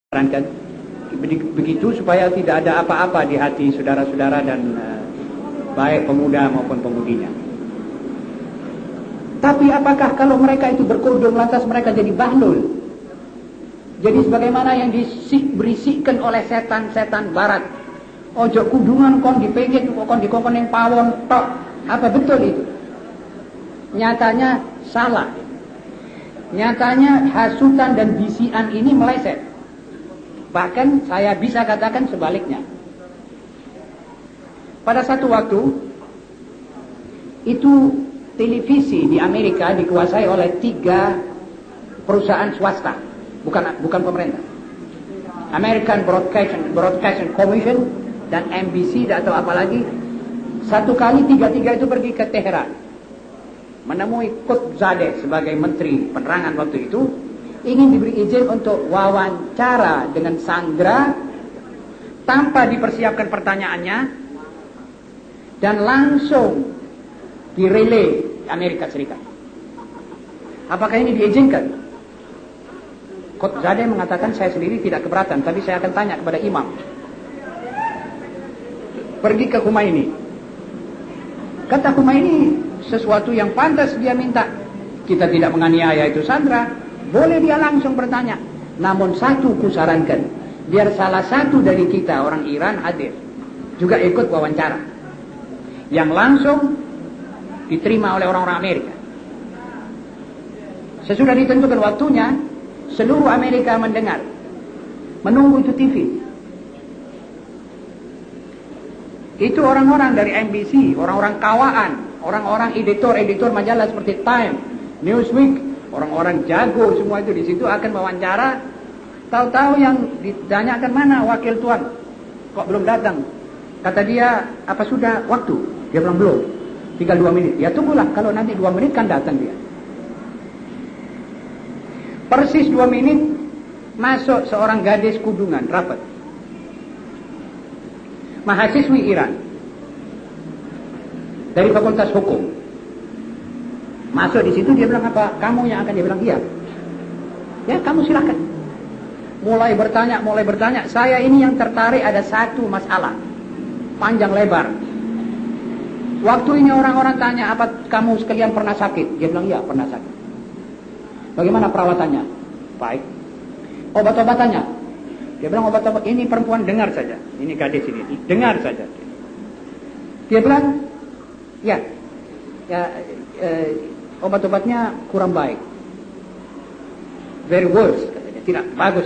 Kan begitu supaya tidak ada apa-apa di hati saudara-saudara dan baik pemuda maupun pemudinya. Tapi apakah kalau mereka itu berkerudung lantas mereka jadi bahlul? Jadi sebagaimana yang diberisikan oleh setan-setan barat, ojo kudungan kon dipengit kon dikongkon yang pawon tok. Apa betul itu? Nyatanya salah. Nyatanya hasutan dan bisian ini meleset. Bahkan saya bisa katakan sebaliknya. Pada satu waktu itu televisi di Amerika dikuasai oleh 3 perusahaan swasta, bukan pemerintah. American Broadcasting Commission dan NBC atau apalagi. Satu kali 3 itu pergi ke Teheran, menemui Qudzadeh sebagai menteri penerangan waktu itu, ingin diberi izin untuk wawancara dengan Sandra tanpa dipersiapkan pertanyaannya dan langsung direlay Amerika Serikat. Apakah ini diizinkan? Qudzadeh mengatakan saya sendiri tidak keberatan, tapi saya akan tanya kepada imam. Pergi ke Khomeini. Kata Khomeini sesuatu yang pantas dia minta. Kita tidak menganiaya itu Sandra. Boleh dia langsung bertanya. Namun satu kusarankan, biar salah satu dari kita orang Iran hadir, juga ikut wawancara, yang langsung diterima oleh orang-orang Amerika. Sesudah ditentukan waktunya, seluruh Amerika mendengar, menunggu itu TV. Itu orang-orang dari NBC, orang-orang kawaan, orang-orang editor majalah seperti Time, Newsweek, orang-orang jago semua itu di situ akan wawancara. Tahu-tahu yang ditanyakan, mana wakil tuan? Kok belum datang? Kata dia, apa sudah waktu? Dia bilang belum. Tinggal 2 menit. Ya tunggulah, kalau nanti 2 menit kan datang dia. Persis 2 menit masuk seorang gadis kudungan rapat. Mahasiswi Iran dari Fakultas Hukum. Masuk di situ dia bilang apa? Kamu yang akan, dia bilang iya. Ya kamu silakan. Mulai bertanya. Saya ini yang tertarik ada satu masalah panjang lebar. Waktu ini orang-orang tanya, apa kamu sekalian pernah sakit? Dia bilang iya pernah sakit. Bagaimana perawatannya? Baik. Obat-obatannya? Dia bilang obat-obat ini perempuan dengar saja. Ini gadis ini dengar saja. Dia bilang ya obat-obatnya kurang baik. Very worse, katanya. Tidak bagus.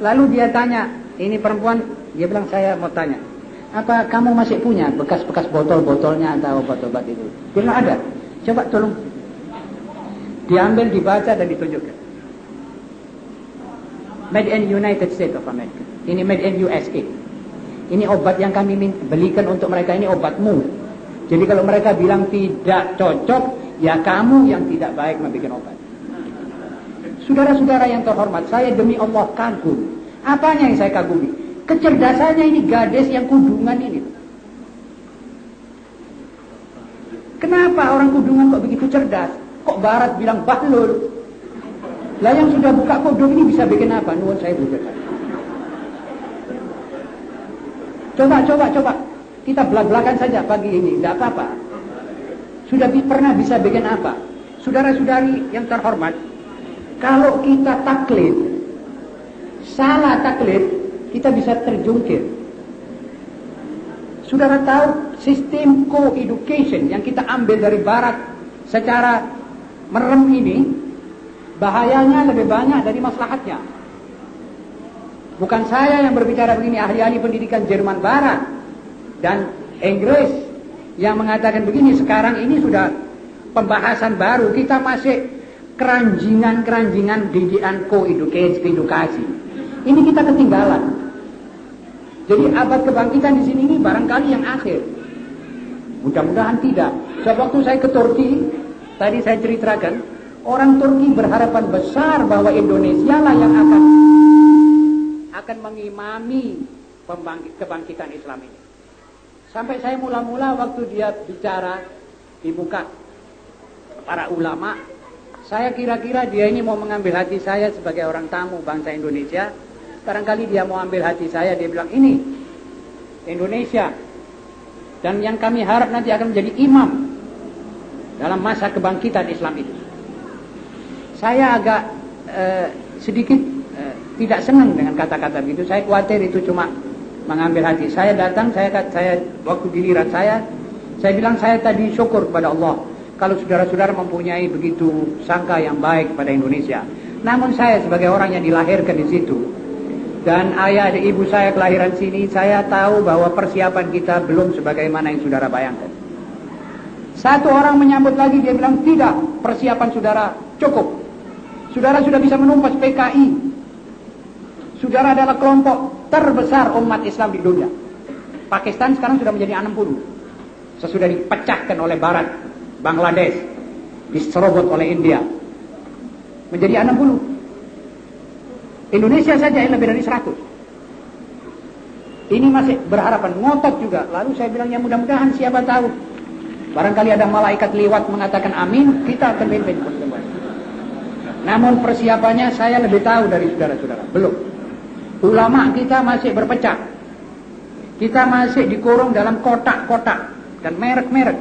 Lalu dia tanya, ini perempuan, dia bilang saya mau tanya, apa kamu masih punya bekas-bekas botol-botolnya atau obat-obat itu? Dia bilang ada. Coba tolong. Diambil, dibaca dan ditunjukkan. Made in United States of America. Ini made in USA. Ini obat yang kami belikan untuk mereka, ini obatmu. Jadi kalau mereka bilang tidak cocok, ya kamu yang tidak baik membuat obat. Saudara-saudara yang terhormat, saya demi Allah kagum. Apanya yang saya kagumi? Kecerdasannya ini gadis yang kudungan ini. Kenapa orang kudungan kok begitu cerdas? Kok barat bilang bahlul? Lah yang sudah buka kudung ini bisa bikin apa? Nuwun saya bukan. Coba. Kita belak-belakan saja pagi ini, tidak apa-apa. Sudah pernah bisa bikin apa? Saudara-saudari yang terhormat, kalau kita taklid, salah taklid, kita bisa terjungkir. Saudara tahu sistem co-education yang kita ambil dari barat secara merem ini, bahayanya lebih banyak dari maslahatnya. Bukan saya yang berbicara begini, ahli-ahli pendidikan Jerman Barat dan Inggris yang mengatakan begini. Sekarang ini sudah pembahasan baru, kita masih keranjingan didikan edukasi. Ini kita ketinggalan. Jadi abad kebangkitan di sini ini barangkali yang akhir. Mudah-mudahan tidak. Sebab waktu saya ke Turki, tadi saya ceritakan, orang Turki berharapan besar bahwa Indonesia lah yang akan mengimami kebangkitan Islam ini. Sampai saya mula-mula waktu dia bicara di muka para ulama, Saya kira-kira dia ini mau mengambil hati saya sebagai orang tamu bangsa Indonesia. Barangkali dia mau ambil hati saya, dia bilang ini Indonesia. Dan yang kami harap nanti akan menjadi imam dalam masa kebangkitan Islam itu. Saya agak sedikit tidak senang dengan kata-kata begitu. Saya khawatir itu cuma mengambil hati. Saya datang, saya waktu giliran saya bilang saya tadi syukur kepada Allah kalau saudara-saudara mempunyai begitu sangka yang baik pada Indonesia. Namun saya sebagai orang yang dilahirkan di situ dan ayah dan ibu saya kelahiran sini, saya tahu bahwa persiapan kita belum sebagaimana yang saudara bayangkan. Satu orang menyambut lagi, dia bilang tidak, persiapan saudara cukup. Saudara sudah bisa menumpas PKI. Saudara adalah kelompok terbesar umat Islam di dunia. Pakistan sekarang sudah menjadi 60. Sesudah dipecahkan oleh Barat, Bangladesh, diserobot oleh India, menjadi 60. Indonesia saja yang lebih dari 100. Ini masih berharapan, ngotot juga. Lalu saya bilang ya mudah-mudahan siapa tahu, barangkali ada malaikat lewat mengatakan amin, kita akan pimpin. Namun persiapannya saya lebih tahu dari saudara-saudara. Belum. Ulama kita masih berpecah. Kita masih dikurung dalam kotak-kotak dan merek-merek.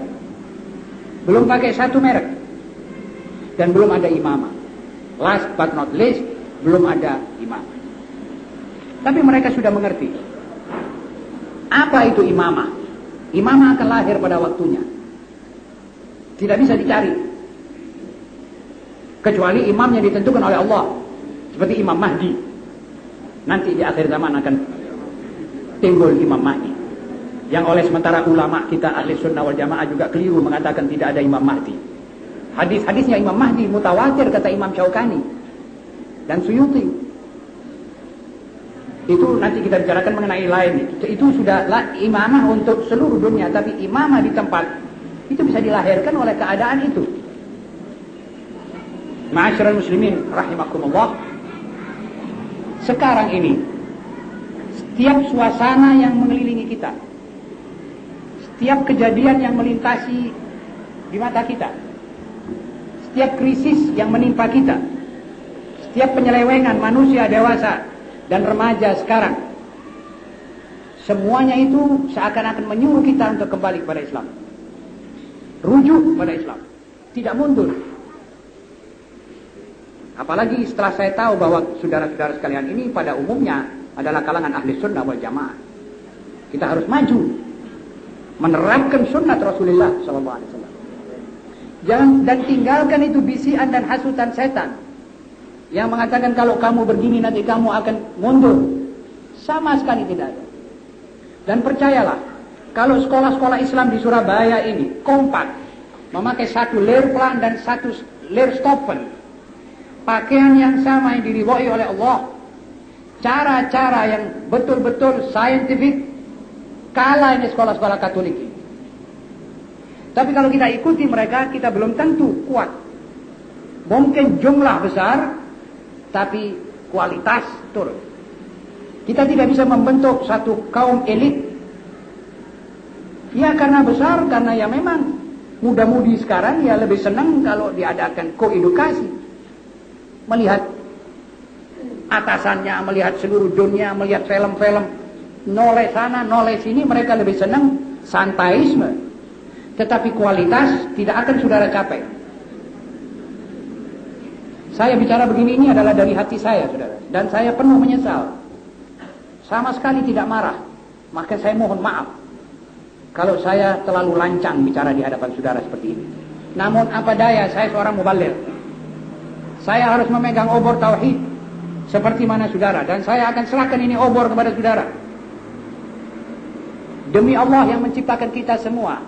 Belum pakai satu merek. Dan belum ada imamah. Last but not least, belum ada imam. Tapi mereka sudah mengerti. Apa itu imamah? Imamah akan lahir pada waktunya. Tidak bisa dicari. Kecuali imamnya ditentukan oleh Allah. Seperti Imam Mahdi. Nanti di akhir zaman akan timbul Imam Mahdi. Yang oleh sementara ulama kita ahli sunnah wal jamaah juga keliru mengatakan tidak ada Imam Mahdi. Hadis-hadisnya Imam Mahdi mutawatir kata Imam Syaukani dan Suyuti. Itu nanti kita bicarakan mengenai lain. Itu sudah imamah untuk seluruh dunia. Tapi imamah di tempat itu bisa dilahirkan oleh keadaan itu. Ma'asyiral muslimin rahimakumullah. Sekarang ini setiap suasana yang mengelilingi kita, setiap kejadian yang melintasi di mata kita, setiap krisis yang menimpa kita, setiap penyelewengan manusia dewasa dan remaja sekarang, semuanya itu seakan-akan menyuruh kita untuk kembali kepada Islam. Rujuk pada Islam, tidak mundur. Apalagi setelah saya tahu bahwa saudara-saudara sekalian ini pada umumnya adalah kalangan ahli sunnah wal jamaah. Kita harus maju menerapkan sunnah Rasulullah SAW. Dan tinggalkan itu bisian dan hasutan setan yang mengatakan kalau kamu begini nanti kamu akan mundur. Sama sekali tidak ada. Dan percayalah, kalau sekolah-sekolah Islam di Surabaya ini kompak memakai satu leerplan dan satu leerstoffen, pakaian yang sama yang diridhoi oleh Allah, cara-cara yang betul-betul scientific, kalah ini sekolah-sekolah Katolik ini. Tapi kalau kita ikuti mereka, kita belum tentu kuat. Mungkin jumlah besar, tapi kualitas turun. Kita tidak bisa membentuk satu kaum elit. Ya karena besar, karena ya memang muda-mudi sekarang ya lebih senang kalau diadakan koedukasi. Melihat atasannya, melihat seluruh dunia, melihat film-film, noleh sana, noleh sini, mereka lebih senang santaisme. Tetapi kualitas tidak akan saudara capai. Saya bicara begini ini adalah dari hati saya, saudara. Dan saya penuh menyesal. Sama sekali tidak marah. Maka saya mohon maaf kalau saya terlalu lancang bicara di hadapan saudara seperti ini. Namun apa daya, saya seorang mubaligh. Saya harus memegang obor tauhid seperti mana saudara, dan saya akan serahkan ini obor kepada saudara. Demi Allah yang menciptakan kita semua,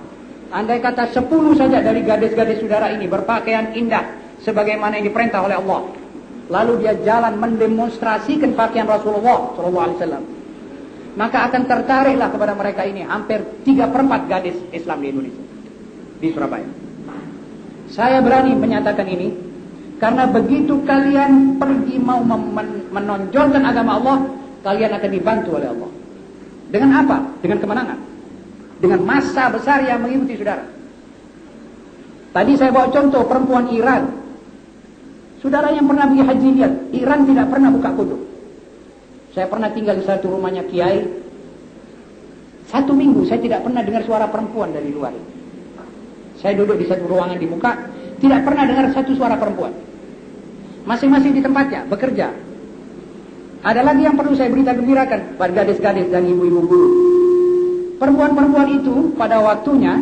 andai kata 10 saja dari gadis-gadis saudara ini berpakaian indah sebagaimana yang diperintah oleh Allah, lalu dia jalan mendemonstrasikan pakaian Rasulullah SAW, maka akan tertariklah kepada mereka ini hampir 3/4 gadis Islam di Indonesia, di Surabaya. Saya berani menyatakan ini karena begitu kalian pergi mau menonjolkan agama Allah, kalian akan dibantu oleh Allah. Dengan apa? Dengan kemenangan. Dengan massa besar yang mengikuti saudara. Tadi saya bawa contoh perempuan Iran Saudara yang pernah pergi haji lihat, Iran tidak pernah buka kodok. Saya pernah tinggal di satu rumahnya kiai. 1 minggu saya tidak pernah dengar suara perempuan dari luar. Saya duduk di satu ruangan di muka, tidak pernah dengar satu suara perempuan. Masing-masing di tempatnya, bekerja. Ada lagi yang perlu saya berita gembirakan pada gadis-gadis dan ibu-ibu guru. Perempuan-perempuan itu pada waktunya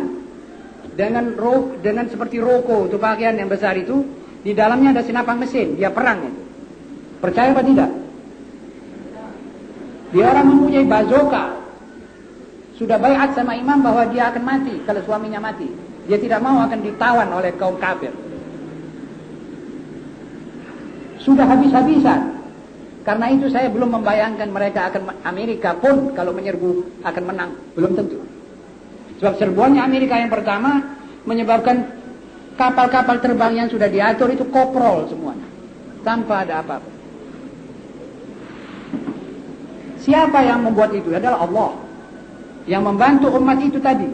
dengan seperti roko untuk pakaian yang besar itu, di dalamnya ada senapang mesin, dia perang itu. Percaya apa tidak? Dia orang mempunyai bazooka. Sudah baiat sama imam bahwa dia akan mati kalau suaminya mati. Dia tidak mau akan ditawan oleh kaum kafir. Sudah habis-habisan. Karena itu saya belum membayangkan mereka akan, Amerika pun kalau menyerbu akan menang. Belum tentu. Sebab serbuannya Amerika yang pertama menyebabkan kapal-kapal terbang yang sudah diatur itu koprol semuanya. Tanpa ada apa-apa. Siapa yang membuat itu? Adalah Allah. Yang membantu umat itu tadi.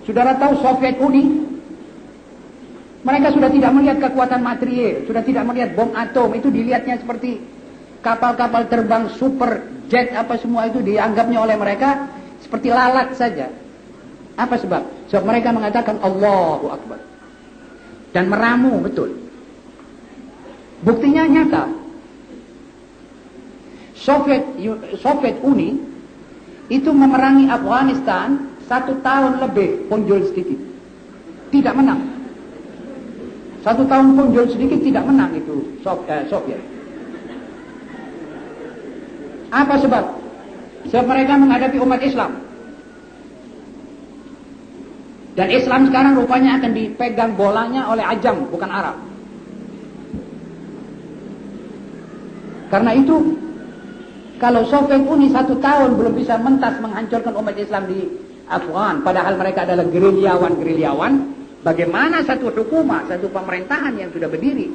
Saudara tahu Soviet Uni? Mereka sudah tidak melihat kekuatan material, sudah tidak melihat bom atom, itu dilihatnya seperti kapal-kapal terbang super jet apa semua itu dianggapnya oleh mereka seperti lalat saja. Apa sebab? Sebab mereka mengatakan Allahu Akbar. Dan meramu betul. Buktinya nyata. Soviet Uni itu memerangi Afghanistan 1 tahun lebih punjul sedikit. Tidak menang. 1 tahun punjul sedikit tidak menang itu Soviet. Apa sebab? Sebab mereka menghadapi umat Islam. Dan Islam sekarang rupanya akan dipegang bolanya oleh Ajam, bukan Arab. Karena itu, kalau Soviet Uni 1 tahun belum bisa mentas menghancurkan umat Islam di Afghan, padahal mereka adalah gerilyawan, bagaimana satu hukumah, satu pemerintahan yang sudah berdiri